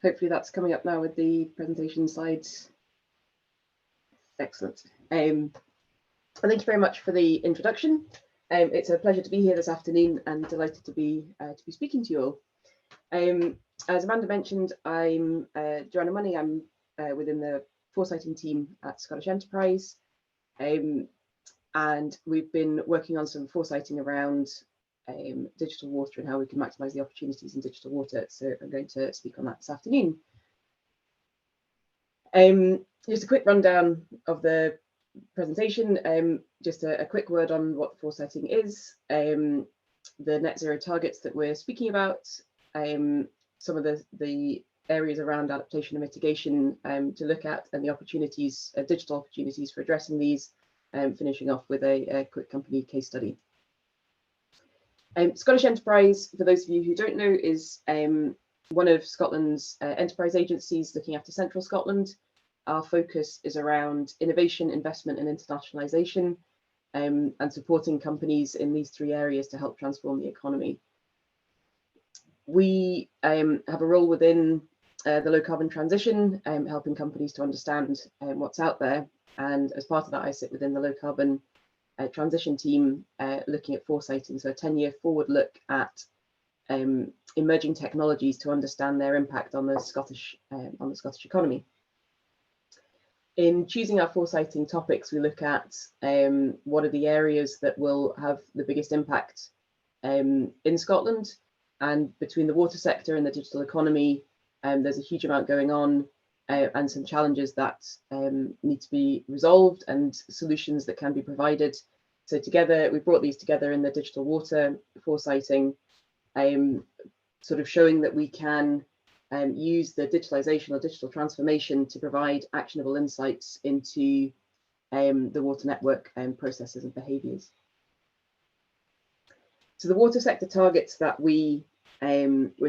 Hopefully that's coming up now with the presentation slides. Excellent. And thank you very much for the introduction. It's a pleasure to be here this afternoon and delighted to be speaking to you all. As Amanda mentioned, I'm Johanna Money. I'm within the foresighting team at Scottish Enterprise, and we've been working on some foresighting around digital water and how we can maximise the opportunities in digital water. So I'm going to speak on that this afternoon. Just a quick rundown of the presentation. Just a quick word on what foresighting is, the net zero targets that we're speaking about, some of the areas around adaptation and mitigation to look at, and the opportunities, digital opportunities for addressing these, finishing off with a quick company case study. Scottish Enterprise, for those of you who don't know, is one of Scotland's enterprise agencies looking after central Scotland. Our focus is around innovation, investment and internationalisation, and supporting companies in these three areas to help transform the economy. We have a role within the low carbon transition, helping companies to understand what's out there. And as part of that, I sit within the low carbon transition team, looking at foresighting, so a 10-year forward look at emerging technologies to understand their impact on the Scottish economy. In choosing our foresighting topics, we look at what are the areas that will have the biggest impact in Scotland, and between the water sector and the digital economy, there's a huge amount going on, and some challenges that need to be resolved and solutions that can be provided. So together, we brought these together in the digital water foresighting, sort of showing that we can use the digitalisation or digital transformation to provide actionable insights into the water network processes and behaviours. So the water sector targets that we're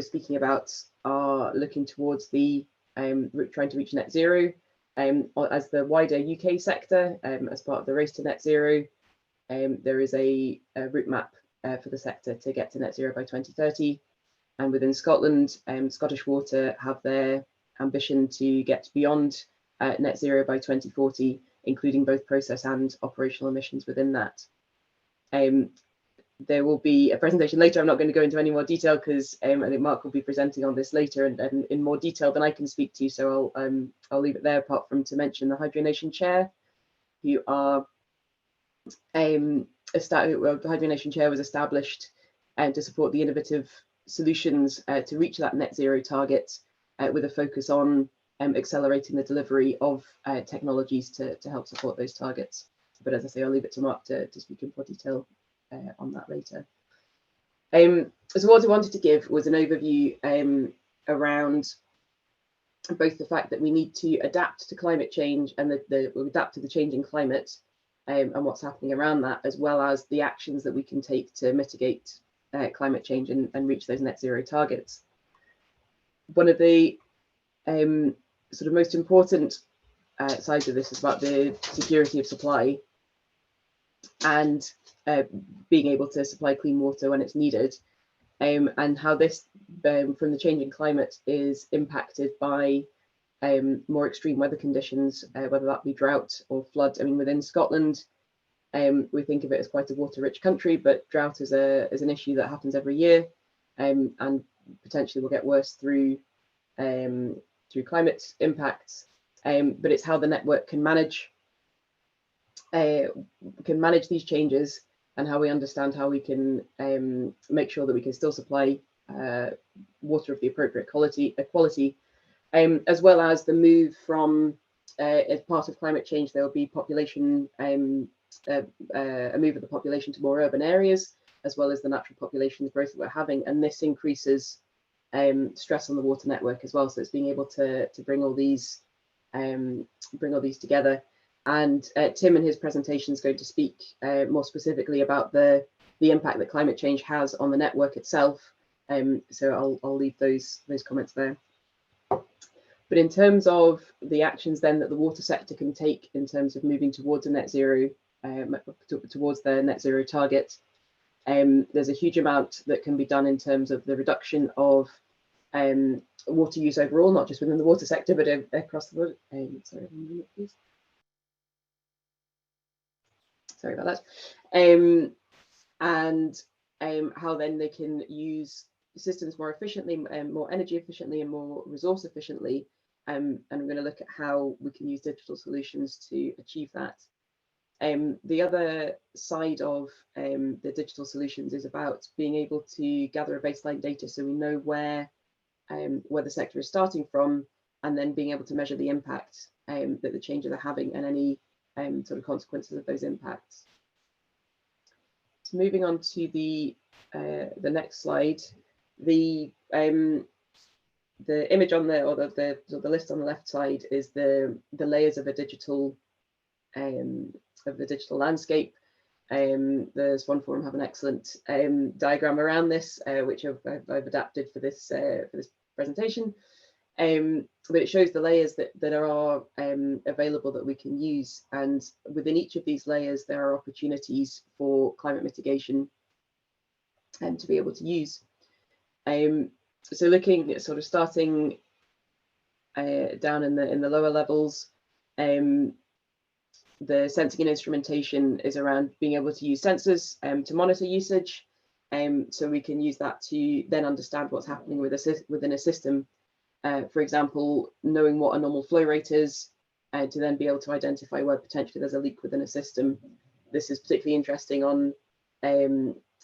speaking about are looking towards the trying to reach net zero as the wider UK sector, as part of the race to net zero. There is a route map for the sector to get to net zero by 2030. And within Scotland, Scottish Water have their ambition to get beyond net zero by 2040, including both process and operational emissions within that. There will be a presentation later. I'm not going to go into any more detail because I think Mark will be presenting on this later and in more detail than I can speak to. So I'll leave it there, apart from to mention the Hydronation Chair, who are the Hydronation Chair was established to support the innovative solutions to reach that net zero target, with a focus on accelerating the delivery of technologies to help support those targets. But as I say, I'll leave it to Mark to speak in more detail on that later. So what I wanted to give was an overview around both the fact that we need to adapt to climate change and we'll adapt to the changing climate and what's happening around that, as well as the actions that we can take to mitigate climate change and reach those net zero targets. One of the sort of most important sides of this is about the security of supply and being able to supply clean water when it's needed, and how this from the changing climate is impacted by more extreme weather conditions, whether that be drought or flood. I mean, within Scotland, we think of it as quite a water-rich country, but drought is an issue that happens every year, and potentially will get worse through climate impacts. But it's how the network can manage these changes, and how we understand how we can make sure that we can still supply water of the appropriate quality, as well as the move from as part of climate change, there will be population. A move of the population to more urban areas, as well as the natural population growth that we're having, and this increases stress on the water network as well. So it's being able to bring all these together. And Tim in his presentation is going to speak more specifically about the impact that climate change has on the network itself. So I'll leave those comments there. But in terms of the actions then that the water sector can take in terms of moving towards a net zero, towards their net zero target, there's a huge amount that can be done in terms of the reduction of water use overall, not just within the water sector, but across the board. Sorry, 1 minute, please. Sorry about that. And how then they can use systems more efficiently, more energy efficiently, and more resource efficiently. And I'm going to look at how we can use digital solutions to achieve that. The other side of the digital solutions is about being able to gather a baseline data so we know where the sector is starting from, and then being able to measure the impact that the changes are having and any sort of consequences of those impacts. So moving on to the next slide, the image on the, or the list on the left side is the layers of a digital landscape. The Swan Forum have an excellent diagram around this, which I've adapted for this presentation. But it shows the layers that are available that we can use, and within each of these layers there are opportunities for climate mitigation and to be able to use. So looking at sort of starting down in the lower levels, the sensing and instrumentation is around being able to use sensors to monitor usage, so we can use that to then understand what's happening within a system. For example, knowing what a normal flow rate is, to then be able to identify where potentially there's a leak within a system. This is particularly interesting on,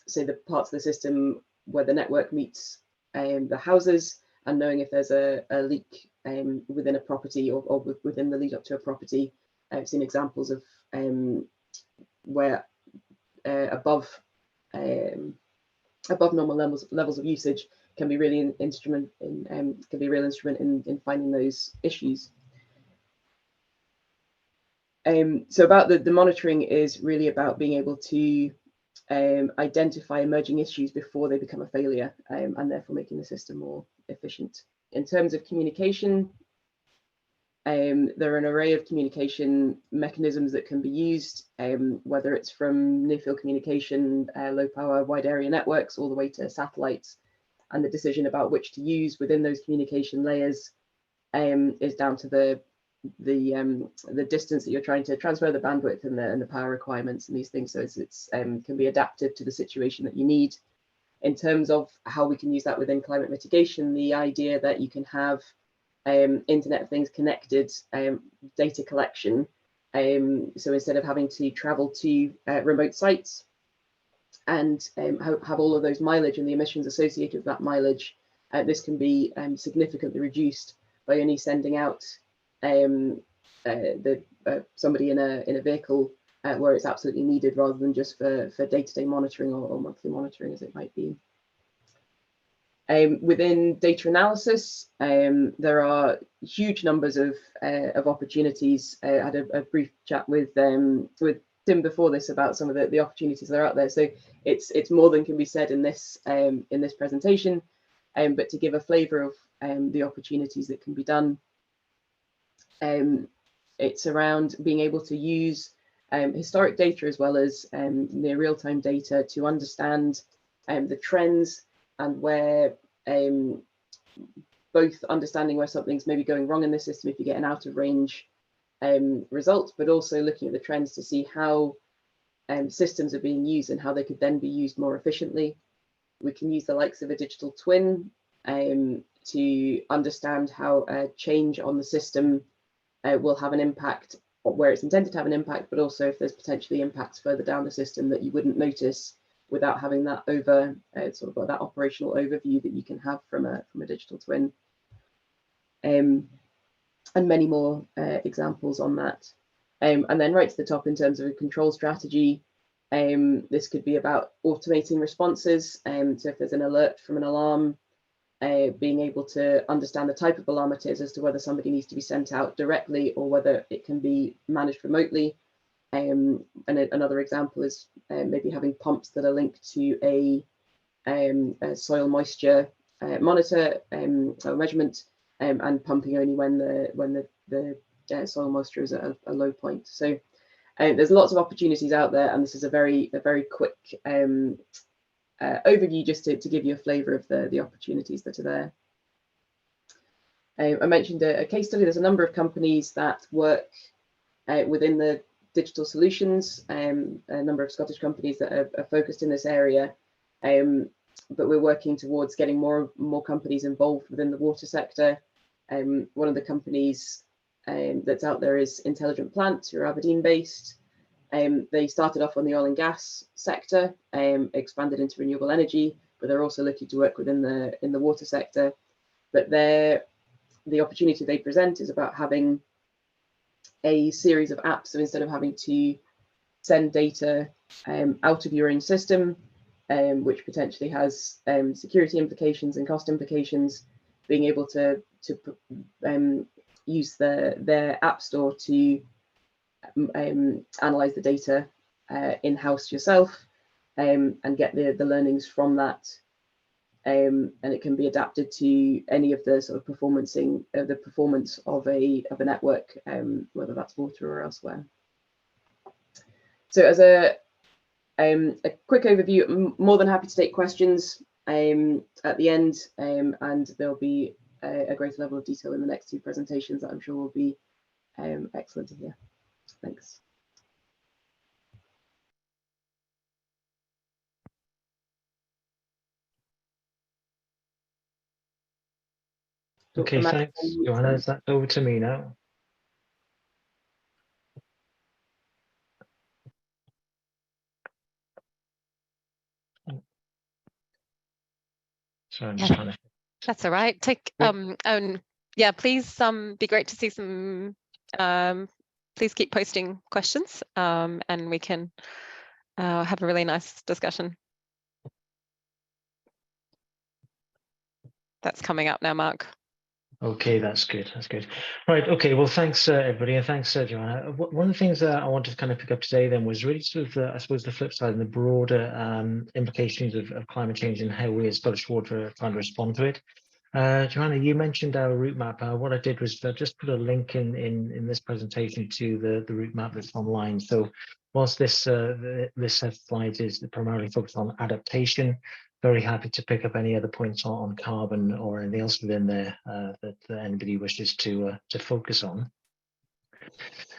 say, the parts of the system where the network meets the houses, and knowing if there's a leak within a property or within the lead up to a property. I've seen examples of where above normal levels of usage can be really an instrument in finding those issues. So about the monitoring is really about being able to identify emerging issues before they become a failure, and therefore making the system more efficient. In terms of communication, there are an array of communication mechanisms that can be used, whether it's from near-field communication, low power, wide area networks, all the way to satellites. And the decision about which to use within those communication layers is down to the distance that you're trying to transfer, the bandwidth, and the power requirements and these things. So it's can be adapted to the situation that you need. In terms of how we can use that within climate mitigation, the idea that you can have Internet of Things connected data collection. So instead of having to travel to remote sites and have all of those mileage and the emissions associated with that mileage, this can be significantly reduced by only sending out somebody in a vehicle where it's absolutely needed, rather than just for day-to-day monitoring or monthly monitoring, as it might be. Within data analysis, there are huge numbers of opportunities. I had a brief chat with Tim before this about some of the opportunities that are out there. So it's more than can be said in this presentation, but to give a flavour of the opportunities that can be done, it's around being able to use historic data as well as near real-time data to understand the trends, and where both understanding where something's maybe going wrong in the system if you get an out of range result, but also looking at the trends to see how systems are being used and how they could then be used more efficiently. We can use the likes of a digital twin to understand how a change on the system will have an impact where it's intended to have an impact, but also if there's potentially impacts further down the system that you wouldn't notice without having that sort of that operational overview that you can have from a digital twin, and many more examples on that. And then right to the top, in terms of a control strategy, this could be about automating responses. So if there's an alert from an alarm, being able to understand the type of alarm it is as to whether somebody needs to be sent out directly or whether it can be managed remotely. And another example is maybe having pumps that are linked to a soil moisture monitor or measurement, and pumping only when the soil moisture is at a low point. So there's lots of opportunities out there, and this is a very quick overview just to give you a flavour of the opportunities that are there. I mentioned a case study. There's a number of companies that work within the digital solutions, a number of Scottish companies that are focused in this area, but we're working towards getting more companies involved within the water sector. One of the companies that's out there is Intelligent Plant, who are Aberdeen based. They started off on the oil and gas sector, expanded into renewable energy, but they're also looking to work within the water sector. But the opportunity they present is about having a series of apps. So instead of having to send data out of your own system, which potentially has security implications and cost implications, being able to use their app store to analyze the data in-house yourself and get the learnings from that. And it can be adapted to any of the sort of the performance of a network, whether that's water or elsewhere. So as a quick overview, I'm more than happy to take questions at the end, and there'll be a greater level of detail in the next two presentations that I'm sure will be excellent to hear. Thanks. Okay, thanks, Johanna. Is that over to me now? Sorry, I'm just trying to... That's all right. Yeah, please be great to see some. Please keep posting questions, and we can have a really nice discussion. That's coming up now, Mark. Okay, that's good. That's good. Right. Okay. Well, thanks, everybody, and thanks, Johanna. One of the things that I wanted to kind of pick up today then was really sort of, I suppose, the flip side and the broader implications of climate change and how we as Scottish Water are trying to respond to it. Johanna, you mentioned our route map. What I did was just put a link in this presentation to the route map that's online. So whilst this set of slides is primarily focused on adaptation, very happy to pick up any other points on carbon or anything else within there that anybody wishes to focus on.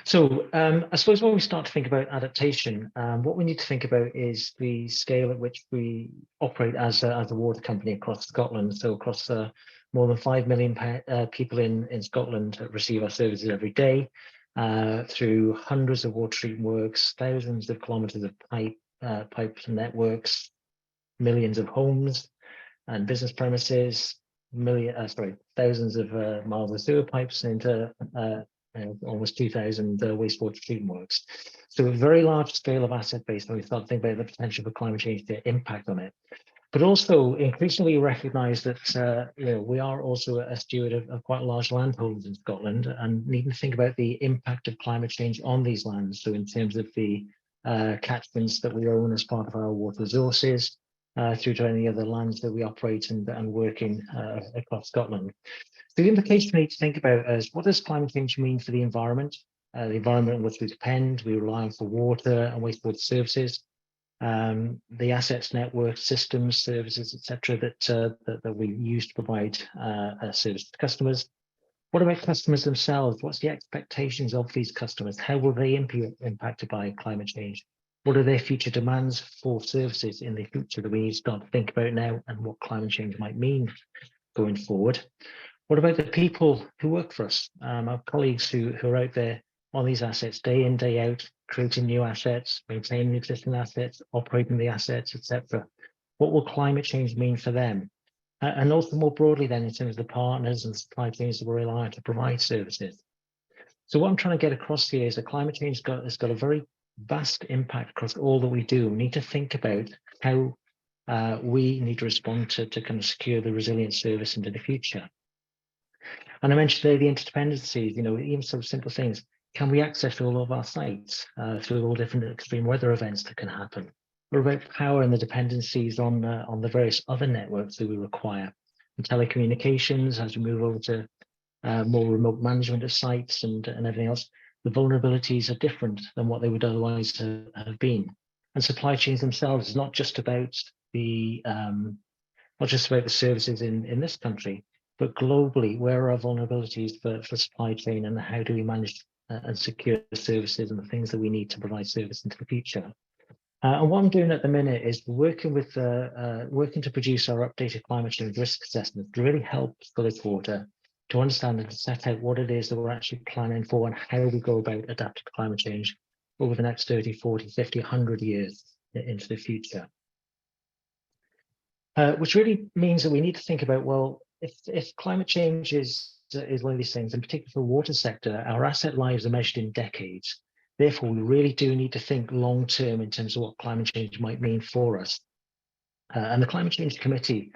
So I suppose when we start to think about adaptation, what we need to think about is the scale at which we operate as a water company across Scotland. So across more than 5 million people in Scotland receive our services every day through hundreds of water treatment works, thousands of kilometres of pipes and networks, millions of homes and business premises, thousands of miles of sewer pipes into almost 2,000 wastewater treatment works. So a very large scale of asset base when we start to think about the potential for climate change to impact on it. But also increasingly recognise that we are also a steward of quite large landholdings in Scotland and need to think about the impact of climate change on these lands. So in terms of the catchments that we own as part of our water resources, through to any other lands that we operate and work in across Scotland. So the implication we need to think about is, what does climate change mean for the environment on which we depend, we rely on for water and wastewater services, the assets, networks, systems, services, etc. that we use to provide a service to customers. What about customers themselves? What's the expectations of these customers? How will they be impacted by climate change? What are their future demands for services in the future that we need to start to think about now, and what climate change might mean going forward? What about the people who work for us, our colleagues who are out there on these assets day in, day out, creating new assets, maintaining existing assets, operating the assets, etc. What will climate change mean for them? And also more broadly then, in terms of the partners and supply chains that we're relying to provide services. So what I'm trying to get across here is that climate change has got a very vast impact across all that we do. We need to think about how we need to respond to kind of secure the resilient service into the future. And I mentioned there the interdependencies, even sort of simple things. Can we access all of our sites through all different extreme weather events that can happen? What about power and the dependencies on the various other networks that we require? And telecommunications, as we move over to more remote management of sites and everything else, the vulnerabilities are different than what they would otherwise have been. And supply chains themselves is not just about the services in this country, but globally, where are our vulnerabilities for supply chain, and how do we manage and secure the services and the things that we need to provide service into the future? And what I'm doing at the minute is working to produce our updated climate change risk assessment to really help Village Water to understand and to set out what it is that we're actually planning for and how we go about adapting to climate change over the next 30, 40, 50, 100 years into the future. Which really means that we need to think about, well, if climate change is one of these things, in particular for the water sector, our asset lives are measured in decades. Therefore, we really do need to think long term in terms of what climate change might mean for us. And the Climate Change Committee,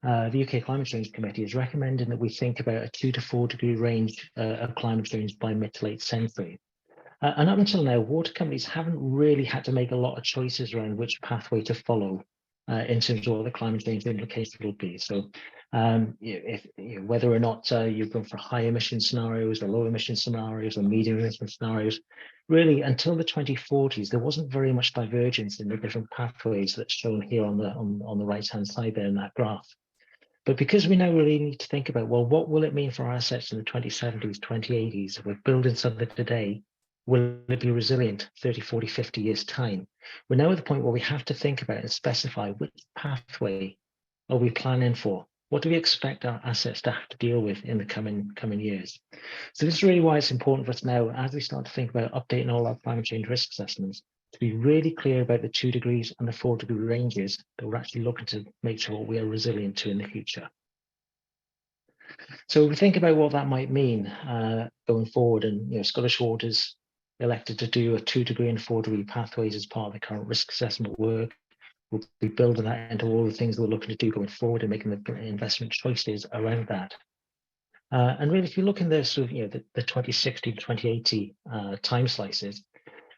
the UK Climate Change Committee, is recommending that we think about a 2 to 4 degree range of climate change by mid to late century. And up until now, water companies haven't really had to make a lot of choices around which pathway to follow in terms of what the climate change implications will be. So whether or not you're going for high emission scenarios or low emission scenarios or medium emission scenarios, really until the 2040s, there wasn't very much divergence in the different pathways that's shown here on the right-hand side there in that graph. But because we now really need to think about, well, what will it mean for our assets in the 2070s, 2080s? If we're building something today, will it be resilient 30, 40, 50 years' time? We're now at the point where we have to think about and specify which pathway are we planning for? What do we expect our assets to have to deal with in the coming years? So this is really why it's important for us now, as we start to think about updating all our climate change risk assessments, to be really clear about the 2 degrees and the 4 degree ranges that we're actually looking to make sure we are resilient to in the future. So if we think about what that might mean going forward, and Scottish Water's elected to do a 2 degree and 4 degree pathways as part of the current risk assessment work. We'll be building that into all the things that we're looking to do going forward and making the investment choices around that. And really, if you look in the sort of the 2060 to 2080 time slices,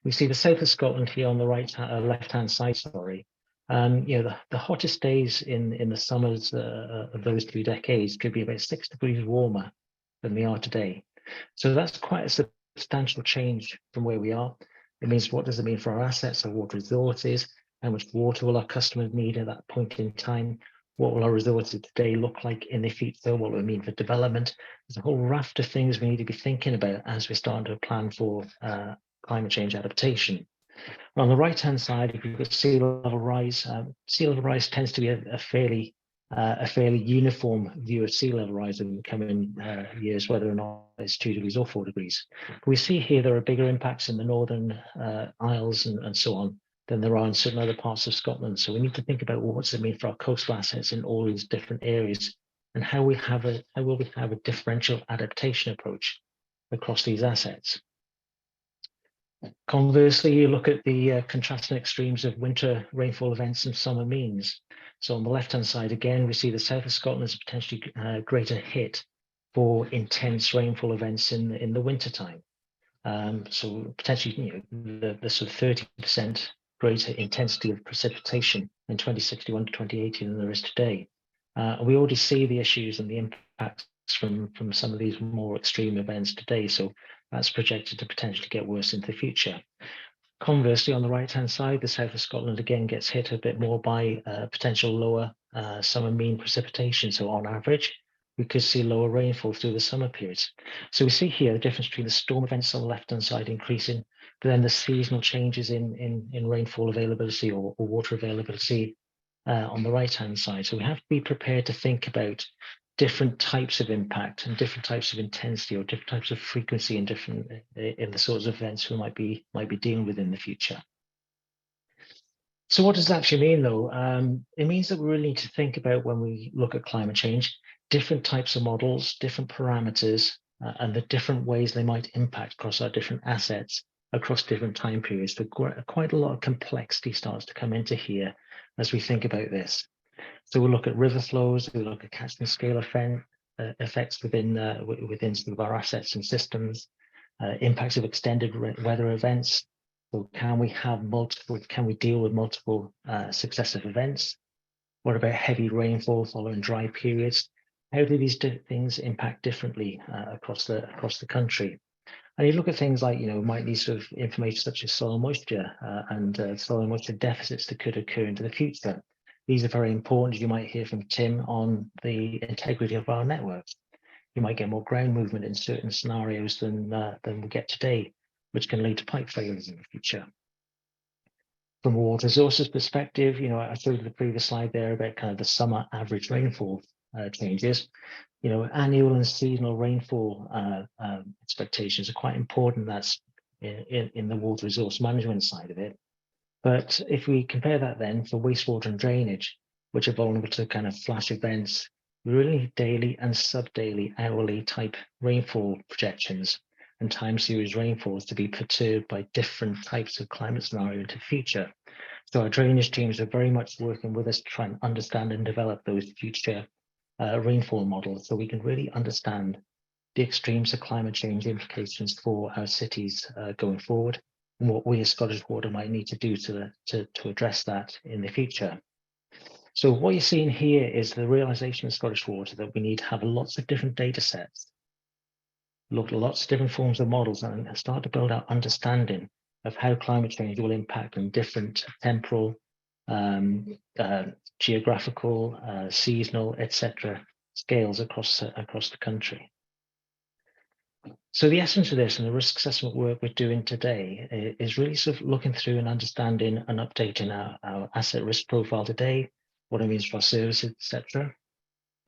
we see the south of Scotland here on the left-hand side. Sorry, the hottest days in the summers of those 2 decades could be about 6 degrees warmer than they are today. So that's quite a substantial change from where we are. It means, what does it mean for our assets, our water resources? How much water will our customers need at that point in time? What will our resources today look like in the future? What will it mean for development? There's a whole raft of things we need to be thinking about as we're starting to plan for climate change adaptation. On the right-hand side, if you've got sea level rise tends to be a fairly uniform view of sea level rise in the coming years, whether or not it's 2 degrees or 4 degrees. But we see here there are bigger impacts in the Northern Isles and so on than there are in certain other parts of Scotland. So we need to think about, well, what does it mean for our coastal assets in all these different areas, and how will we have a differential adaptation approach across these assets. Conversely, you look at the contrasting extremes of winter rainfall events and summer means. So on the left-hand side, again, we see the south of Scotland as a potentially greater hit for intense rainfall events in the winter time. So potentially, the sort of 30% greater intensity of precipitation in 2061 to 2080 than there is today. We already see the issues and the impacts from some of these more extreme events today. So that's projected to potentially get worse into the future. Conversely, on the right-hand side, the south of Scotland again gets hit a bit more by potential lower summer mean precipitation. So on average, we could see lower rainfall through the summer periods. So we see here the difference between the storm events on the left-hand side increasing, but then the seasonal changes in rainfall availability or water availability on the right-hand side. So we have to be prepared to think about different types of impact and different types of intensity or different types of frequency in the sorts of events we might be dealing with in the future. So what does that actually mean, though? It means that we really need to think about, when we look at climate change, different types of models, different parameters, and the different ways they might impact across our different assets across different time periods. So quite a lot of complexity starts to come into here as we think about this. So we'll look at river flows, we'll look at catchment scale effects within some of our assets and systems, impacts of extended weather events. So can we deal with multiple successive events? What about heavy rainfall following dry periods? How do these things impact differently across the country? And you look at things like, we might need sort of information such as soil moisture and soil moisture deficits that could occur into the future. These are very important. You might hear from Tim on the integrity of our networks. You might get more ground movement in certain scenarios than we get today, which can lead to pipe failures in the future. From a water resources perspective, I showed the previous slide there about kind of the summer average rainfall changes. Annual and seasonal rainfall expectations are quite important. That's in the water resource management side of it. But if we compare that then for wastewater and drainage, which are vulnerable to kind of flash events, we really need daily and sub-daily hourly type rainfall projections and time series rainfalls to be perturbed by different types of climate scenario into the future. So our drainage teams are very much working with us to try and understand and develop those future rainfall models, so we can really understand the extremes of climate change implications for our cities going forward, and what we as Scottish Water might need to do to address that in the future. So what you're seeing here is the realization of Scottish Water that we need to have lots of different data sets, look at lots of different forms of models, and start to build out understanding of how climate change will impact on different temporal, geographical, seasonal, etc. scales across the country. So the essence of this and the risk assessment work we're doing today is really sort of looking through and understanding and updating our asset risk profile today, what it means for our services, etc.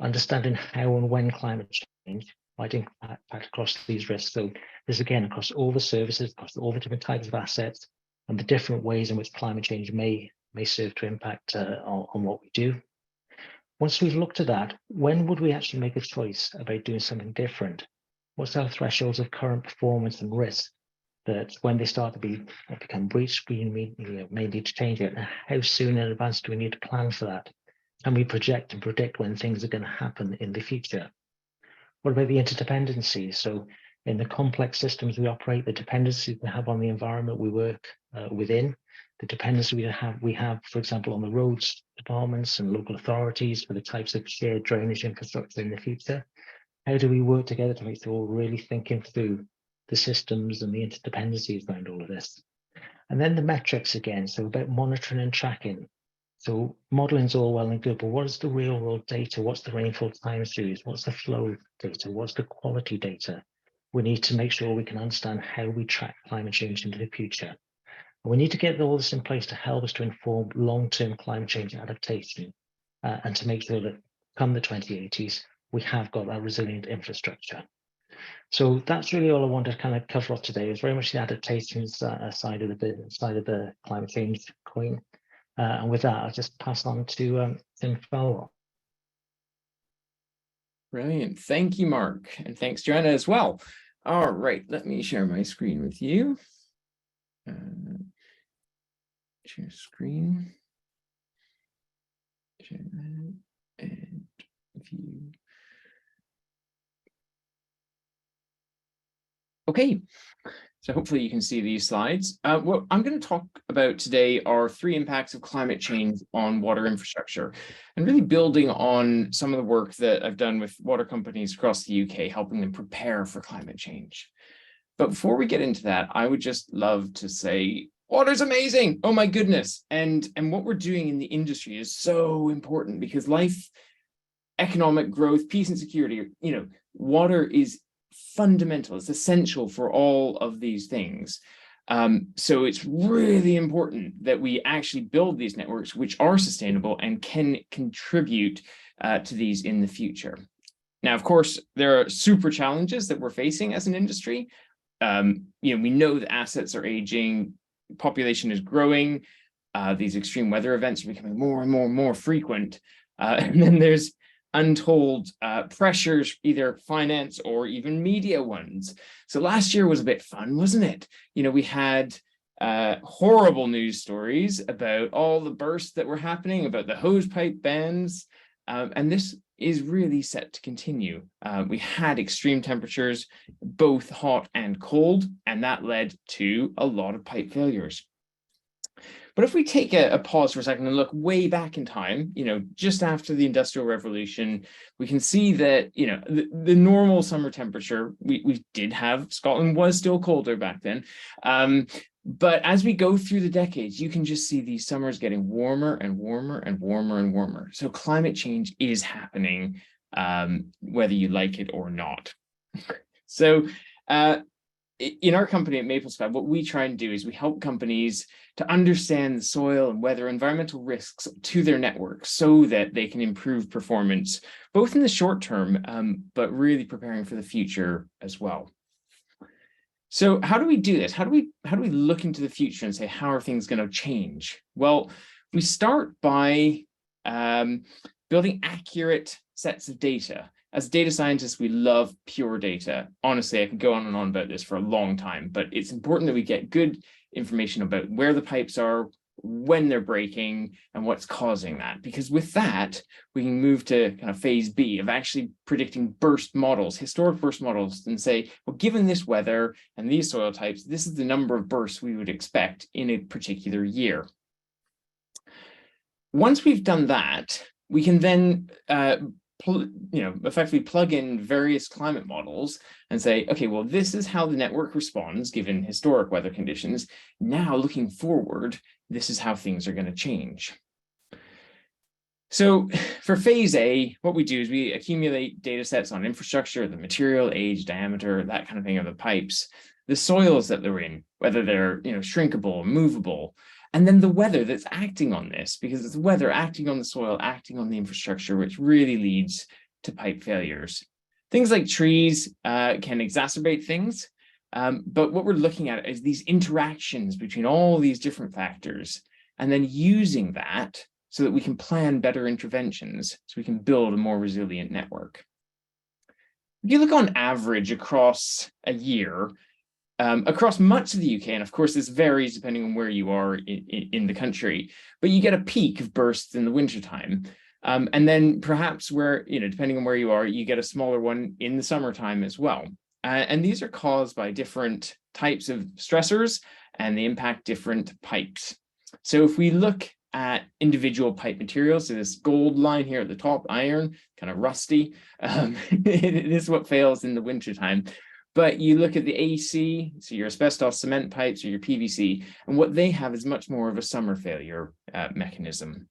Understanding how and when climate change might impact across these risks. So this again across all the services, across all the different types of assets, and the different ways in which climate change may serve to impact on what we do. Once we've looked at that, when would we actually make a choice about doing something different? What's our thresholds of current performance and risk that when they start to become breached, we may need to change it? And how soon in advance do we need to plan for that? Can we project and predict when things are going to happen in the future? What about the interdependencies? So in the complex systems we operate, the dependencies we have on the environment we work within, the dependency we have, for example, on the roads departments and local authorities for the types of shared drainage infrastructure in the future. How do we work together to make sure we're really thinking through the systems and the interdependencies around all of this? And then the metrics again, so about monitoring and tracking. So modeling is all well and good, but what is the real world data? What's the rainfall time series? What's the flow data? What's the quality data? We need to make sure we can understand how we track climate change into the future. And we need to get all this in place to help us to inform long-term climate change adaptation and to make sure that come the 2080s, we have got that resilient infrastructure. So that's really all I wanted to kind of cover off today. It's very much the adaptations side of the climate change coin. And with that, I'll just pass on to Tim Falwell. Brilliant. Thank you, Mark. And thanks, Johanna, as well. All right, let me share my screen with you. Share screen. Share that and view. Okay, so hopefully you can see these slides. What I'm going to talk about today are 3 impacts of climate change on water infrastructure, and really building on some of the work that I've done with water companies across the UK, helping them prepare for climate change. But before we get into that, I would just love to say, water's amazing. Oh my goodness. And what we're doing in the industry is so important because life, economic growth, peace and security, water is fundamental. It's essential for all of these things. So it's really important that we actually build these networks which are sustainable and can contribute to these in the future. Now, of course, there are super challenges that we're facing as an industry. We know that assets are aging, population is growing, these extreme weather events are becoming more and more frequent, and then there's untold pressures, either finance or even media ones. So last year was a bit fun, wasn't it? We had horrible news stories about all the bursts that were happening, about the hosepipe bans, and this is really set to continue. We had extreme temperatures, both hot and cold, and that led to a lot of pipe failures. But if we take a pause for a second and look way back in time, just after the Industrial Revolution, we can see that, the normal summer temperature, we did have, Scotland was still colder back then, But as we go through the decades, you can just see these summers getting warmer and warmer and warmer and warmer. So climate change is happening, whether you like it or not. So in our company at MapleSky, what we try and do is we help companies to understand the soil and weather environmental risks to their network so that they can improve performance, both in the short term, but really preparing for the future as well. So how do we do this? How do we look into the future and say, how are things going to change? Well, we start by building accurate sets of data. As data scientists, we love pure data. Honestly, I could go on and on about this for a long time, but it's important that we get good information about where the pipes are, when they're breaking, and what's causing that. Because with that, we can move to kind of phase B of actually predicting burst models, historic burst models, and say, well, given this weather and these soil types, this is the number of bursts we would expect in a particular year. Once we've done that, we can then effectively plug in various climate models and say, okay, well, this is how the network responds given historic weather conditions. Now, looking forward, this is how things are going to change. So for phase A, what we do is we accumulate data sets on infrastructure, the material, age, diameter, that kind of thing of the pipes, the soils that they're in, whether they're shrinkable, movable, and then the weather that's acting on this, because it's the weather acting on the soil, acting on the infrastructure, which really leads to pipe failures. Things like trees can exacerbate things, but what we're looking at is these interactions between all these different factors, and then using that so that we can plan better interventions, so we can build a more resilient network. If you look on average across a year, across much of the UK, and of course this varies depending on where you are in the country, but you get a peak of bursts in the wintertime. And then perhaps where, depending on where you are, you get a smaller one in the summertime as well. And these are caused by different types of stressors, and they impact different pipes. So if we look at individual pipe materials, so this gold line here at the top, iron, kind of rusty, it is what fails in the wintertime. But you look at the AC, so your asbestos cement pipes or your PVC, and what they have is much more of a summer failure mechanism.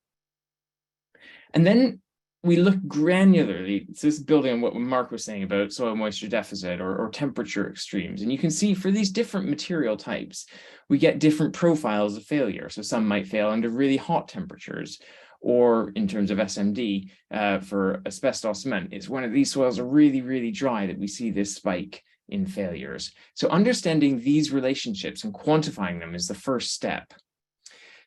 And then we look granularly, so this is building on what Mark was saying about soil moisture deficit or temperature extremes. And you can see for these different material types, we get different profiles of failure. So some might fail under really hot temperatures, or in terms of SMD, for asbestos cement, it's when these soils are really, really dry that we see this spike in failures. So understanding these relationships and quantifying them is the first step.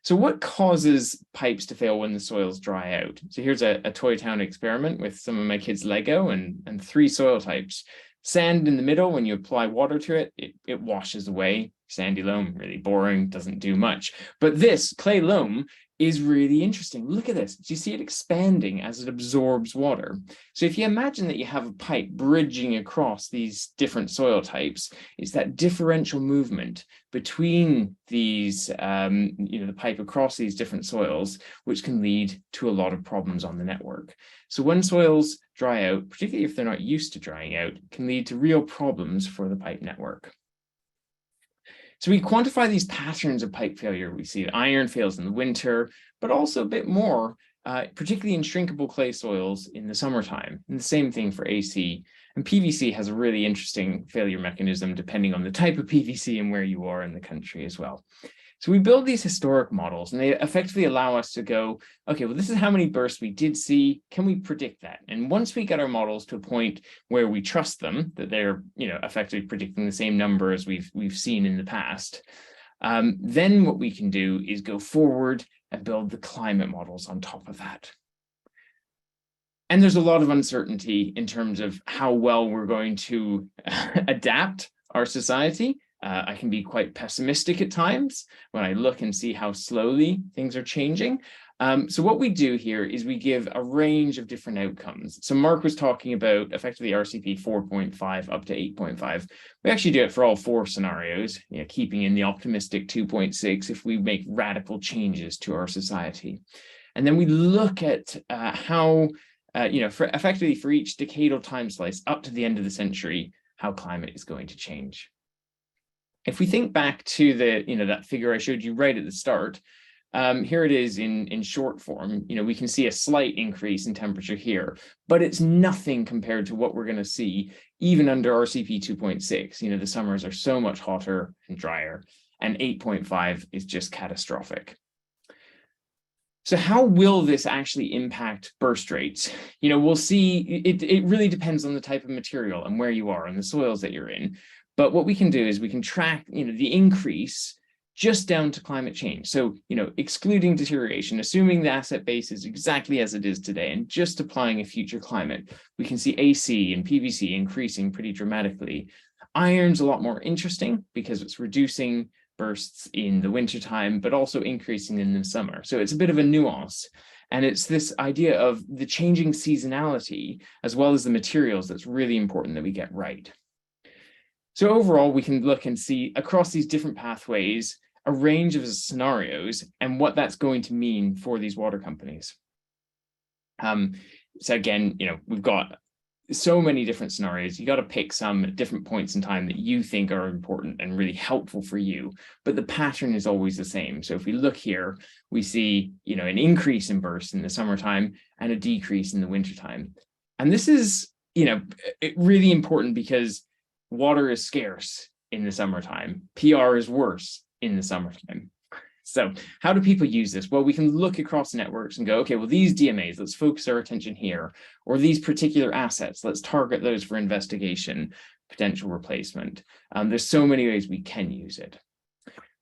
So what causes pipes to fail when the soils dry out? So here's a Toy Town experiment with some of my kids' Lego and 3 soil types. Sand in the middle, when you apply water to it, it washes away. Sandy loam, really boring, doesn't do much. But this clay loam is really interesting. Look at this. Do you see it expanding as it absorbs water? So if you imagine that you have a pipe bridging across these different soil types, it's that differential movement between these, the pipe across these different soils, which can lead to a lot of problems on the network. So when soils dry out, particularly if they're not used to drying out, can lead to real problems for the pipe network. So we quantify these patterns of pipe failure. We see that iron fails in the winter, but also a bit more, particularly in shrinkable clay soils in the summertime. And the same thing for AC. And PVC has a really interesting failure mechanism depending on the type of PVC and where you are in the country as well. So we build these historic models, and they effectively allow us to go, okay, well, this is how many bursts we did see. Can we predict that? And once we get our models to a point where we trust them, that they're, effectively predicting the same number as we've seen in the past, then what we can do is go forward and build the climate models on top of that. And there's a lot of uncertainty in terms of how well we're going to adapt our society. I can be quite pessimistic at times when I look and see how slowly things are changing. So what we do here is we give a range of different outcomes. So Mark was talking about effectively RCP 4.5 up to 8.5. We actually do it for all 4 scenarios, keeping in the optimistic 2.6 if we make radical changes to our society. And then we look at how, effectively for each decadal time slice up to the end of the century, how climate is going to change. If we think back to that figure I showed you right at the start, here it is in short form. We can see a slight increase in temperature here, but it's nothing compared to what we're going to see even under RCP 2.6. The summers are so much hotter and drier, and 8.5 is just catastrophic. So how will this actually impact burst rates? We'll see. It really depends on the type of material and where you are and the soils that you're in. But what we can do is we can track, the increase just down to climate change. So, excluding deterioration, assuming the asset base is exactly as it is today and just applying a future climate, we can see AC and PVC increasing pretty dramatically. Iron's a lot more interesting because it's reducing bursts in the wintertime, but also increasing in the summer. So it's a bit of a nuance. And it's this idea of the changing seasonality as well as the materials that's really important that we get right. So overall, we can look and see across these different pathways a range of scenarios and what that's going to mean for these water companies. So again, we've got so many different scenarios. You got to pick some at different points in time that you think are important and really helpful for you, but the pattern is always the same. So if we look here, we see, an increase in bursts in the summertime and a decrease in the wintertime. And this is, really important because water is scarce in the summertime. PR is worse in the summertime. So how do people use this? Well, we can look across networks and go, okay, well, these DMAs, let's focus our attention here, or these particular assets, let's target those for investigation, potential replacement. There's so many ways we can use it.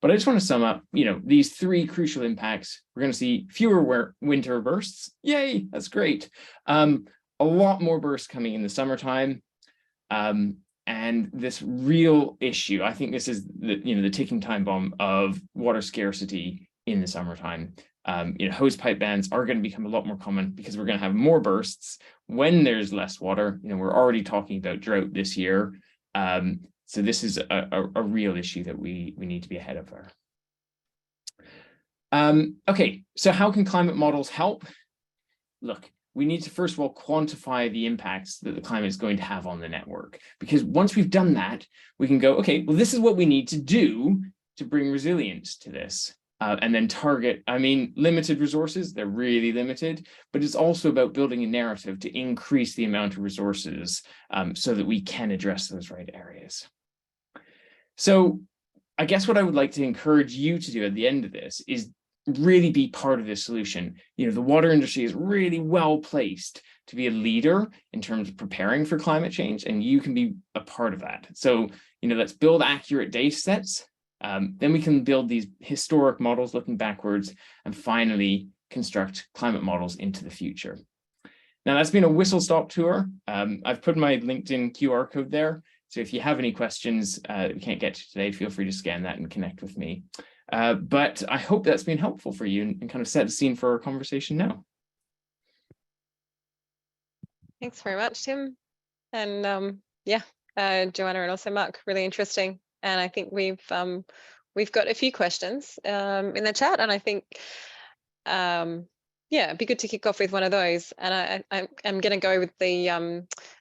But I just want to sum up, these three crucial impacts. We're going to see fewer winter bursts. Yay, that's great. A lot more bursts coming in the summertime. And this real issue, I think this is the ticking time bomb of water scarcity in the summertime. Hose pipe bans are going to become a lot more common because we're going to have more bursts when there's less water. We're already talking about drought this year. So this is a real issue that we need to be ahead of there. Okay, so how can climate models help? Look, we need to first of all quantify the impacts that the climate is going to have on the network. Because once we've done that, we can go, okay, well, this is what we need to do to bring resilience to this. And then target, limited resources, they're really limited, but it's also about building a narrative to increase the amount of resources so that we can address those right areas. So I guess what I would like to encourage you to do at the end of this is really be part of this solution. The water industry is really well placed to be a leader in terms of preparing for climate change, and you can be a part of that. So, let's build accurate data sets. Then we can build these historic models looking backwards and finally construct climate models into the future. Now, that's been a whistle-stop tour. I've put my LinkedIn QR code there. So if you have any questions we can't get to today, feel free to scan that and connect with me. But I hope that's been helpful for you and kind of set the scene for our conversation now. Thanks very much, Tim. And Johanna and also Mark, really interesting. And I think we've got a few questions in the chat, and I think it'd be good to kick off with one of those. And I'm going to go with the,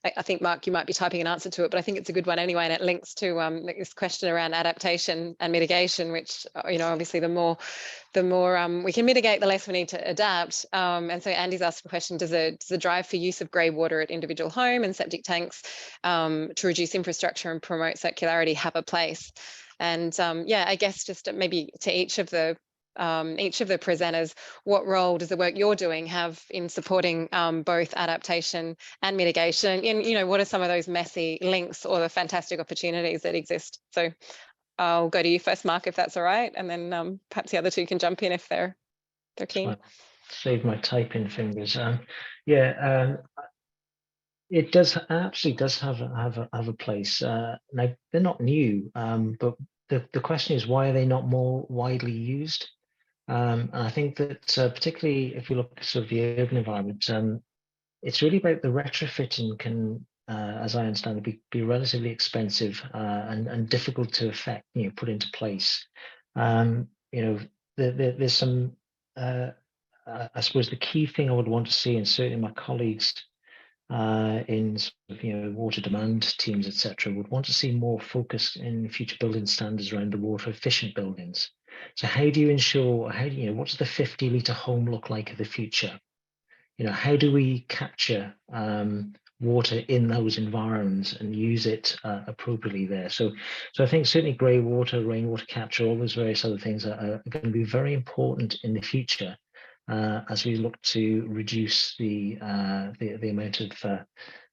I think, Mark, you might be typing an answer to it, but I think it's a good one anyway, and it links to this question around adaptation and mitigation, which, obviously the more we can mitigate, the less we need to adapt. And so Andy's asked the question, does the drive for use of grey water at individual home and septic tanks to reduce infrastructure and promote circularity have a place? And I guess just maybe to each of the presenters, what role does the work you're doing have in supporting both adaptation and mitigation? And what are some of those messy links or the fantastic opportunities that exist? So I'll go to you first, Mark, if that's all right, and then perhaps the other two can jump in if they're keen. Save my typing fingers. It absolutely does have a place. Now they're not new, but the question is, why are they not more widely used? And I think that particularly if we look at sort of the urban environment, it's really about the retrofitting can, as I understand it, be relatively expensive and difficult to put into place. There's some, I suppose the key thing I would want to see, and certainly my colleagues in water demand teams, etc., would want to see more focus in future building standards around the water efficient buildings. So how do you ensure, what does the 50-litre home look like in the future? How do we capture water in those environments and use it appropriately there? So I think certainly grey water, rainwater capture, all those various other things are going to be very important in the future as we look to reduce the amount of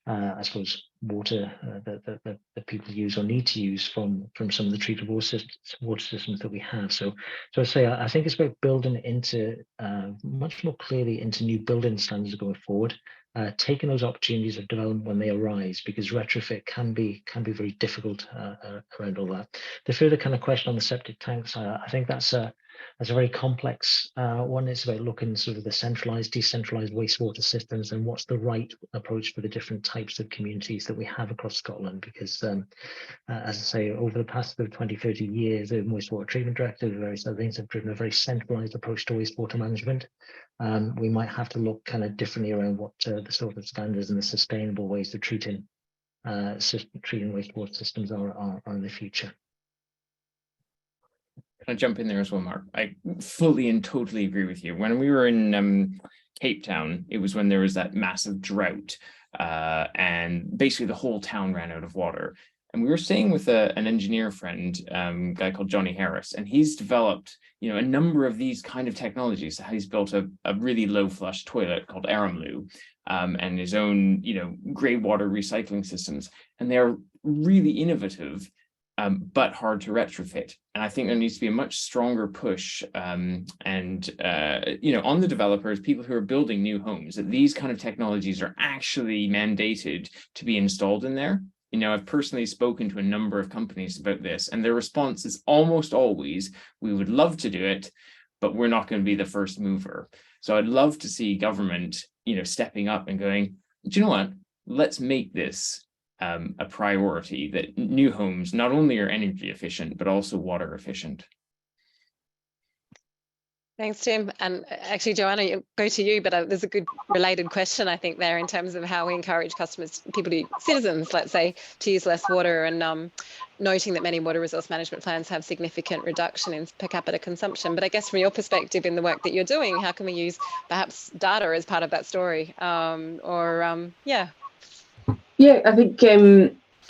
I suppose water that people use or need to use from some of the treated water systems that we have. So I say I think it's about building into much more clearly into new building standards going forward, taking those opportunities of development when they arise, because retrofit can be very difficult around all that. The further kind of question on the septic tanks, I think that's a very complex one. It's about looking sort of the centralized, decentralized wastewater systems and what's the right approach for the different types of communities that we have across Scotland. Because as I say, over the past 20, 30 years, the wastewater treatment directive, various other things have driven a very centralized approach to wastewater management. We might have to look kind of differently around what the sort of standards and the sustainable ways of treating wastewater systems are in the future. Can I jump in there as well, Mark? I fully and totally agree with you. When we were in Cape Town, it was when there was that massive drought and basically the whole town ran out of water. And we were staying with an engineer friend, a guy called Johnny Harris, and he's developed, a number of these kind of technologies. He's built a really low flush toilet called Aramlu and his own, grey water recycling systems. And they're really innovative, but hard to retrofit. And I think there needs to be a much stronger push on the developers, people who are building new homes, that these kind of technologies are actually mandated to be installed in there. I've personally spoken to a number of companies about this, and their response is almost always, we would love to do it, but we're not going to be the first mover. So I'd love to see government, stepping up and going, do you know what? Let's make this a priority, that new homes not only are energy efficient, but also water efficient. Thanks, Tim. And actually, Johanna, I'll go to you, but there's a good related question, I think, there in terms of how we encourage citizens, let's say, to use less water, and noting that many water resource management plans have significant reduction in per capita consumption. But I guess from your perspective in the work that you're doing, how can we use perhaps data as part of that story? Yeah, I think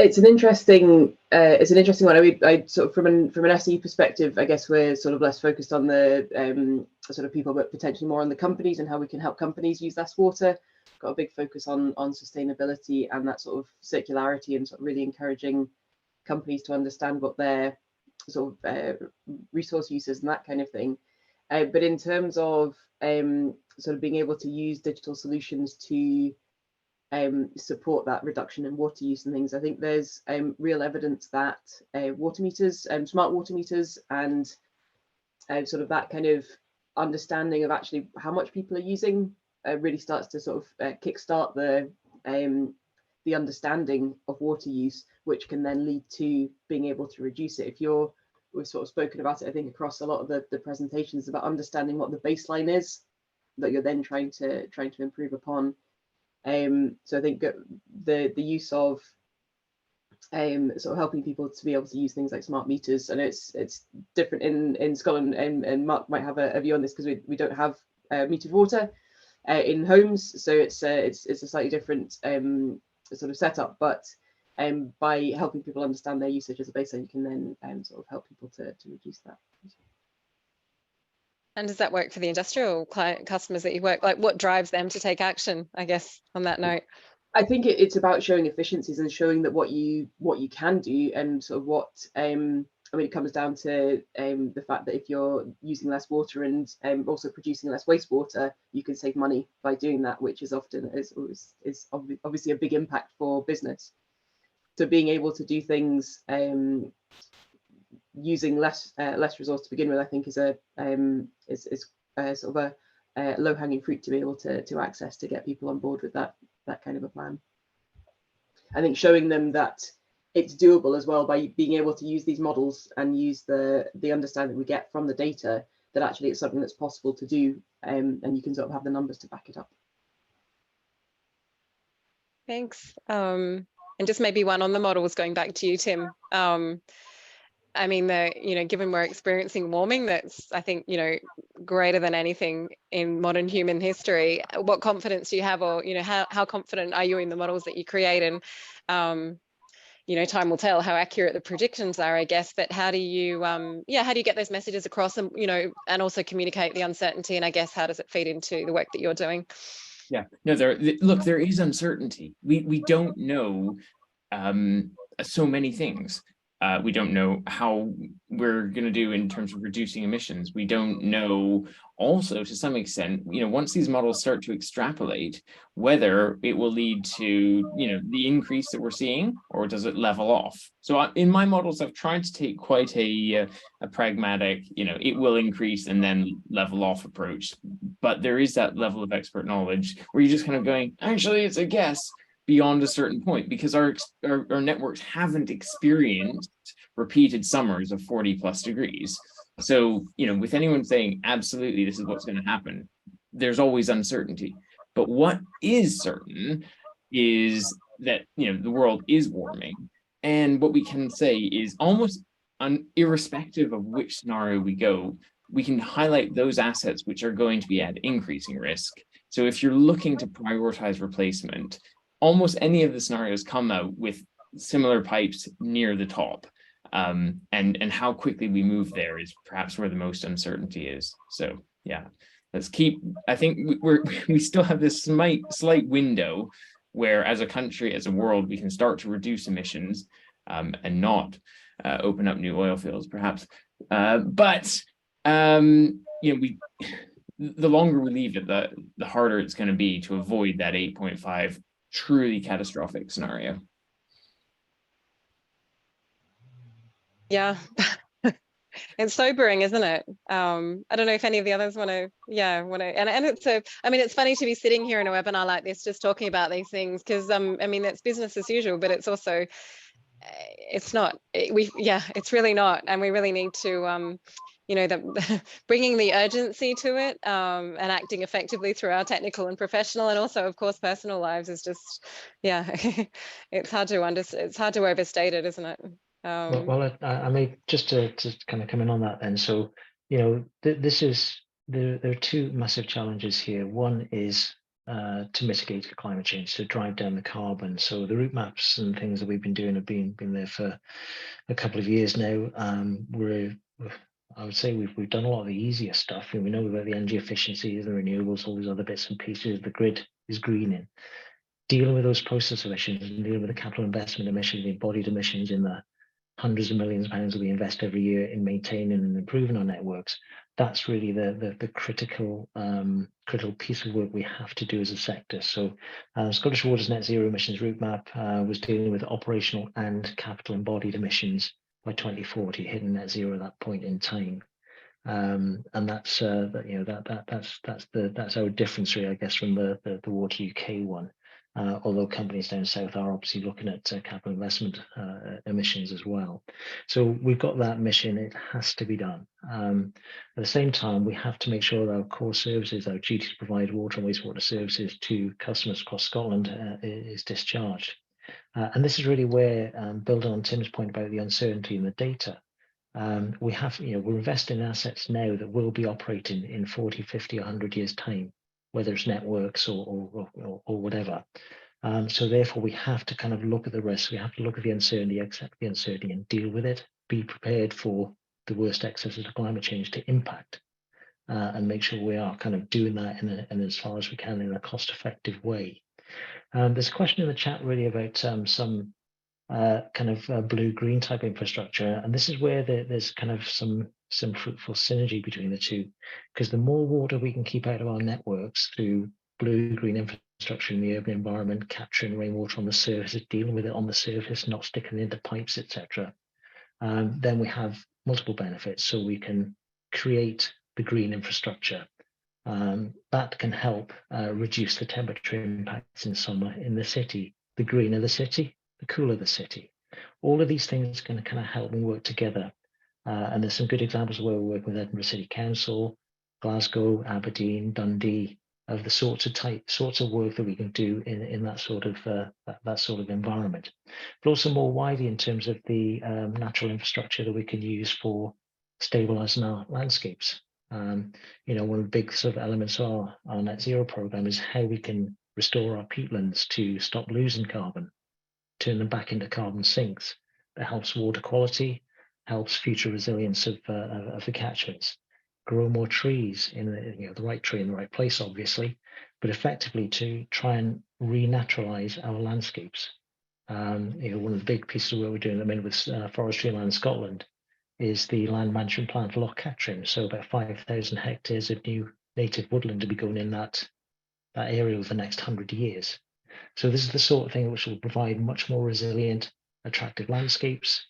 it's an interesting one. I mean, I sort of from an SE perspective, I guess we're sort of less focused on the sort of people, but potentially more on the companies and how we can help companies use less water. Got a big focus on sustainability and that sort of circularity, and sort of really encouraging companies to understand what their sort of resource uses and that kind of thing. But in terms of sort of being able to use digital solutions to support that reduction in water use and things, I think there's real evidence that water meters, smart water meters, and sort of that kind of understanding of actually how much people are using really starts to sort of kickstart the understanding of water use, which can then lead to being able to reduce it. We've sort of spoken about it, I think, across a lot of the presentations, about understanding what the baseline is that you're then trying to improve upon. So I think the use of sort of helping people to be able to use things like smart meters, and it's different in Scotland, and Mark might have a view on this because we don't have metered water in homes, so it's a slightly different sort of setup. But by helping people understand their usage as a baseline, you can then sort of help people to reduce that. And does that work for the industrial customers that you work? Like, what drives them to take action, I guess, on that note? I think it's about showing efficiencies and showing that what you can do, and sort of what I mean, it comes down to the fact that if you're using less water and also producing less wastewater, you can save money by doing that, which is often is obviously a big impact for business. So being able to do things using less resource to begin with, I think is sort of a low-hanging fruit to be able to access, to get people on board with that kind of a plan. I think showing them that it's doable as well, by being able to use these models and use the understanding we get from the data, that actually it's something that's possible to do, and you can sort of have the numbers to back it up. Thanks. And just maybe one on the models, going back to you, Tim. I mean, given we're experiencing warming, that's, I think, greater than anything in modern human history. What confidence do you have, or, how confident are you in the models that you create? And, time will tell how accurate the predictions are, I guess, but how do you, how do you get those messages across, and, and also communicate the uncertainty? And I guess, how does it feed into the work that you're doing? Yeah, no, look, there is uncertainty. We don't know so many things. We don't know how we're going to do in terms of reducing emissions. We don't know also, to some extent, once these models start to extrapolate, whether it will lead to, the increase that we're seeing, or does it level off? So in my models, I've tried to take quite a pragmatic, it will increase and then level off approach. But there is that level of expert knowledge where you're just kind of going, actually, it's a guess, beyond a certain point, because our networks haven't experienced repeated summers of 40+ degrees. So, with anyone saying, absolutely, this is what's going to happen, there's always uncertainty. But what is certain is that, the world is warming. And what we can say is, almost irrespective of which scenario we go, we can highlight those assets which are going to be at increasing risk. So if you're looking to prioritize replacement, almost any of the scenarios come out with similar pipes near the top. And how quickly we move there is perhaps where the most uncertainty is. So yeah, let's keep, I think we still have this slight window where, as a country, as a world, we can start to reduce emissions and not open up new oil fields, perhaps. But the longer we leave it, the harder it's going to be to avoid that 8.5 truly catastrophic scenario. Yeah. It's sobering, isn't it? I don't know if any of the others want to, and it's it's funny to be sitting here in a webinar like this, just talking about these things, because it's business as usual, but it's also, it's not, it's really not. And we really need to, bringing the urgency to it, and acting effectively through our technical and professional, and also, of course, personal lives is just, it's hard to it's hard to overstate it, isn't it? Well, I may just to kind of come in on that then. So, this is, there are two massive challenges here. One is to mitigate climate change, to drive down the carbon. So the route maps and things that we've been doing have been there for a couple of years now. I would say we've done a lot of the easier stuff. We know about the energy efficiencies, the renewables, all these other bits and pieces. The grid is greening. Dealing with those process emissions and dealing with the capital investment emissions, the embodied emissions in the hundreds of millions of pounds that we invest every year in maintaining and improving our networks. That's really the critical piece of work we have to do as a sector. So Scottish Water's net zero emissions route map was dealing with operational and capital embodied emissions by 2040, hitting net zero at that point in time. And that's that's our difference, really, I guess, from the Water UK one. Although companies down south are obviously looking at capital investment emissions as well. So we've got that mission, it has to be done. At the same time, we have to make sure that our core services, our duty to provide water and wastewater services to customers across Scotland is discharged. And this is really where, building on Tim's point about the uncertainty in the data, we have, we're investing in assets now that will be operating in 40, 50, 100 years' time, whether it's networks or whatever. So therefore, we have to kind of look at the risk. We have to look at the uncertainty, accept the uncertainty, and deal with it. Be prepared for the worst excesses of climate change to impact, and make sure we are kind of doing that in as far as we can in a cost-effective way. There's a question in the chat really about some kind of blue-green type infrastructure, and this is where there's kind of some fruitful synergy between the two, because the more water we can keep out of our networks through blue-green infrastructure in the urban environment, capturing rainwater on the surface, dealing with it on the surface, not sticking it into pipes, etc., then we have multiple benefits. So we can create the green infrastructure that can help reduce the temperature impacts in summer in the city. The greener the city, the cooler the city. All of these things can kind of help and work together. And there's some good examples where we're working with Edinburgh City Council, Glasgow, Aberdeen, Dundee, of the sorts of work that we can do in that sort of environment, but also more widely in terms of the natural infrastructure that we can use for stabilizing our landscapes. One of the big sort of elements of our net zero program is how we can restore our peatlands to stop losing carbon, turn them back into carbon sinks. That helps water quality, helps future resilience of the catchments. Grow more trees in the right tree in the right place, obviously, but effectively to try and renaturalize our landscapes. One of the big pieces of work we're doing at the minute with Forestry and Land Scotland is the land management plan for Loch Katrine. So about 5,000 hectares of new native woodland to be going in that area over the next 100 years. So this is the sort of thing which will provide much more resilient, attractive landscapes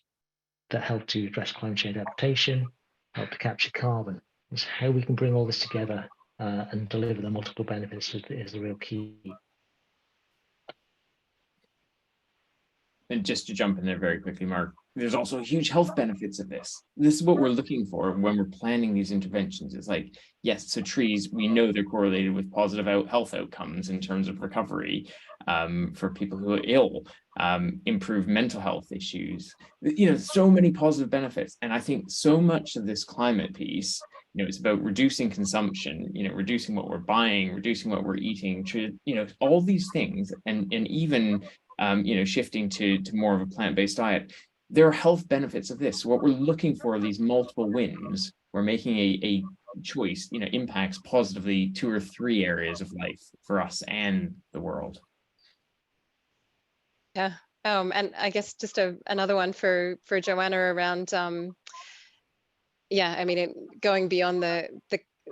that help to address climate change adaptation, help to capture carbon. It's how we can bring all this together and deliver the multiple benefits is the real key. And just to jump in there very quickly, Mark, there's also huge health benefits of this. This is what we're looking for when we're planning these interventions. It's like, yes, so trees, we know they're correlated with positive health outcomes in terms of recovery for people who are ill, improve mental health issues, so many positive benefits. And I think so much of this climate piece, it's about reducing consumption, reducing what we're buying, reducing what we're eating, all these things, and even shifting to more of a plant-based diet. There are health benefits of this. What we're looking for are these multiple wins. We're making a choice, impacts positively 2 or 3 areas of life for us and the world. Yeah, and I guess just another one for Johanna around, going beyond the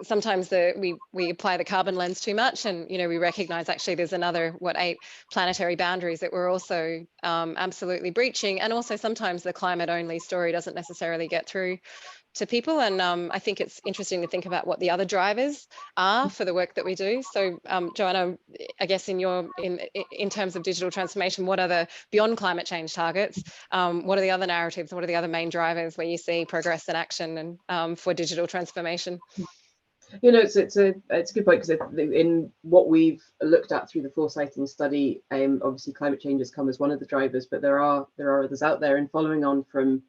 sometimes we apply the carbon lens too much, and we recognize actually there's another 8 planetary boundaries that we're also absolutely breaching, and also sometimes the climate only story doesn't necessarily get through to people. And I think it's interesting to think about what the other drivers are for the work that we do. So Johanna, I guess in terms of digital transformation, what are the beyond climate change targets? What are the other narratives? What are the other main drivers where you see progress and action and for digital transformation? It's a good point, because in what we've looked at through the foresighting study, obviously climate change has come as one of the drivers, but there are others out there. And following on from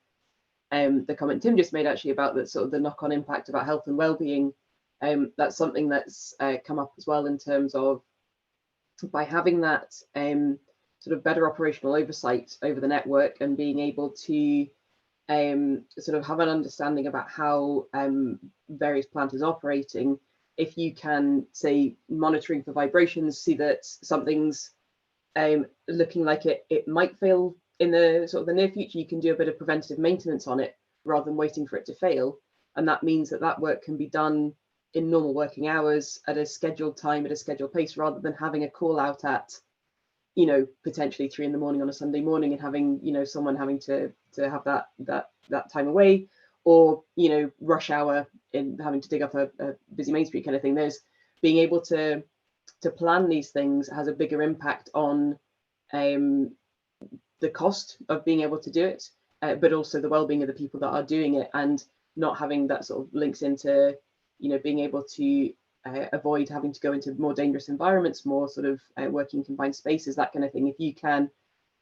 the comment Tim just made actually about the sort of the knock-on impact about health and well-being, that's something that's come up as well, in terms of by having that sort of better operational oversight over the network and being able to sort of have an understanding about how various plant is operating. If you can, say, monitoring for vibrations, see that something's looking like it might fail in the sort of the near future, you can do a bit of preventative maintenance on it rather than waiting for it to fail. And that means that work can be done in normal working hours at a scheduled time, at a scheduled pace, rather than having a call out at potentially 3 a.m. on a Sunday morning, and having someone having to have that time away, or rush hour in having to dig up a busy main street kind of thing. There's being able to plan these things has a bigger impact on the cost of being able to do it, but also the well-being of the people that are doing it, and not having that sort of links into being able to avoid having to go into more dangerous environments, more sort of working confined spaces, that kind of thing. If you can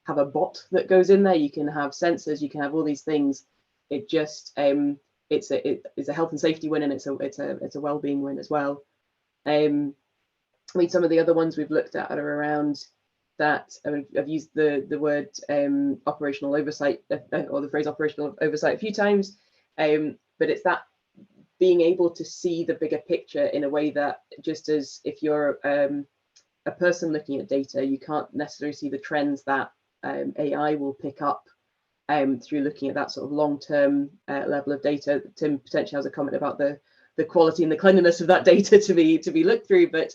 have a bot that goes in there, you can have sensors, you can have all these things. It just it's a health and safety win, and it's a well-being win as well. Some of the other ones we've looked at are around that. I've used the word operational oversight, or the phrase operational oversight a few times, but it's that being able to see the bigger picture in a way that, just as if you're a person looking at data, you can't necessarily see the trends that AI will pick up through looking at that sort of long-term level of data. Tim potentially has a comment about the quality and the cleanliness of that data to be looked through, but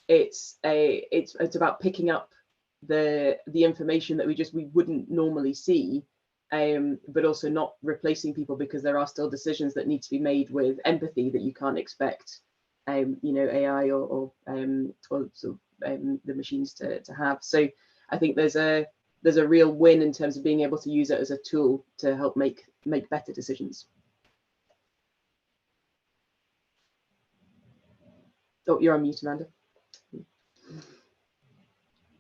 it's about picking up the information that we wouldn't normally see, but also not replacing people, because there are still decisions that need to be made with empathy that you can't expect AI or sort of, the machines to have. So I think there's a real win in terms of being able to use it as a tool to help make better decisions. Oh, you're on mute, Amanda.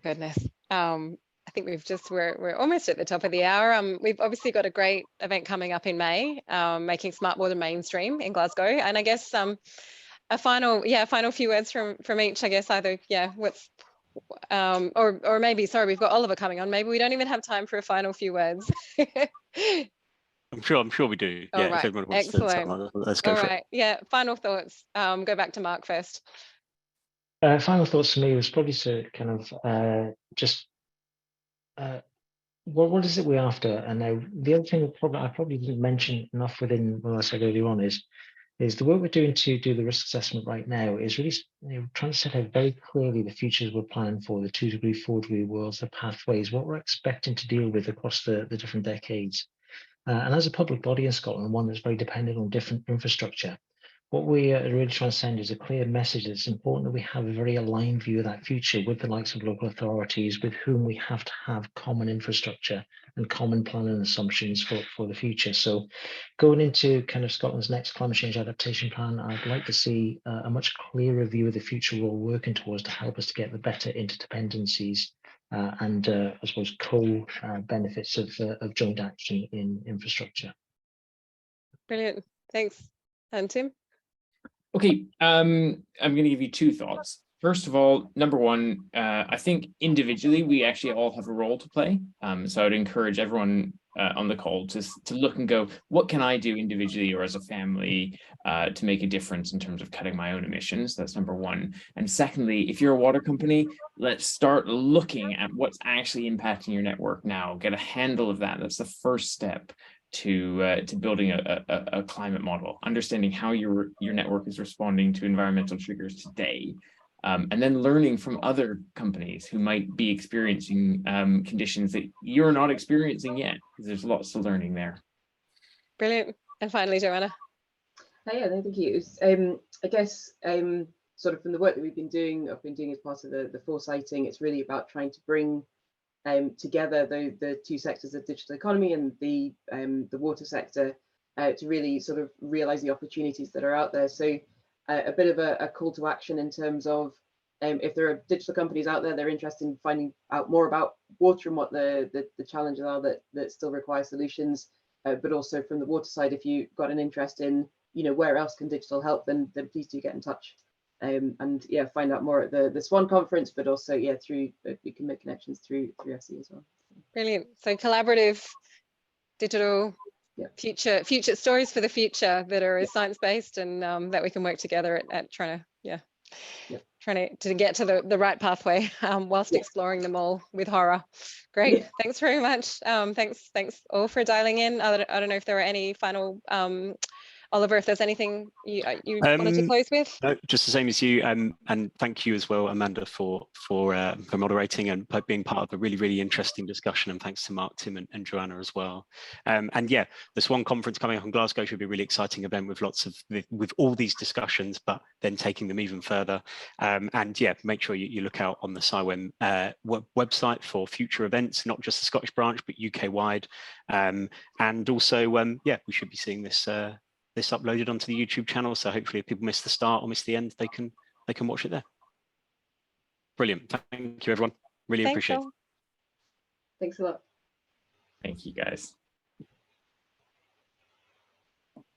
Goodness. I think we're almost at the top of the hour. We've obviously got a great event coming up in May, making smart water mainstream in Glasgow. And I guess a final few words from each, I guess, either, what's or maybe, sorry, we've got Oliver coming on. Maybe we don't even have time for a final few words. I'm sure we do. All Yeah, right. if everyone wants to Excellent. let's go All for right. Yeah, final thoughts. Go back to Mark first. Final thoughts for me was probably to kind of just what is it we're after? And the other thing I probably didn't mention enough within what I said earlier on is the work we're doing to do the risk assessment right now is really trying to set out very clearly the futures we're planning for, the 2-degree, 4-degree worlds, the pathways, what we're expecting to deal with across the different decades. And as a public body in Scotland, one that's very dependent on different infrastructure, what we are really trying to send is a clear message that it's important that we have a very aligned view of that future with the likes of local authorities, with whom we have to have common infrastructure and common planning assumptions for the future. So going into kind of Scotland's next climate change adaptation plan, I'd like to see a much clearer view of the future we're working towards to help us to get the better interdependencies and I suppose co-benefits of joint action in infrastructure. Brilliant. Thanks. And Tim? Okay, I'm going to give you two thoughts. First of all, number one, I think individually we actually all have a role to play. So I would encourage everyone on the call to look and go, what can I do individually or as a family to make a difference in terms of cutting my own emissions? That's number one. And secondly, if you're a water company, let's start looking at what's actually impacting your network now. Get a handle of that. That's the first step to building a climate model, understanding how your network is responding to environmental triggers today, and then learning from other companies who might be experiencing conditions that you're not experiencing yet, because there's lots of learning there. Brilliant. And finally, Johanna. Yeah, no, thank you. I guess sort of from the work that I've been doing as part of the foresighting, it's really about trying to bring together the two sectors of digital economy and the water sector to really sort of realize the opportunities that are out there. So a bit of a call to action in terms of if there are digital companies out there, they're interested in finding out more about water and what the challenges are that still require solutions, but also from the water side, if you've got an interest in where else can digital help, then please do get in touch. And yeah, find out more at the SWAN conference, but also through we can make connections through SE as well. Brilliant. So collaborative, digital, future stories for the future that are science-based and that we can work together at trying to get to the right pathway whilst exploring them all with horror. Great. Thanks very much. Thanks all for dialing in. I don't know if there are any final Oliver, if there's anything you wanted to close with? No, just the same as you, and thank you as well, Amanda, for moderating and being part of a really, really interesting discussion. And thanks to Mark, Tim, and Johanna as well. And yeah, the SWAN conference coming up in Glasgow should be a really exciting event with with all these discussions, but then taking them even further. And yeah, make sure you look out on the SciWem website for future events, not just the Scottish branch, but UK wide. And also, yeah, we should be seeing this uploaded onto the YouTube channel. So hopefully if people miss the start or miss the end, they can watch it there. Brilliant. Thank you, everyone. Really appreciate it. Thanks a lot. Thank you, guys.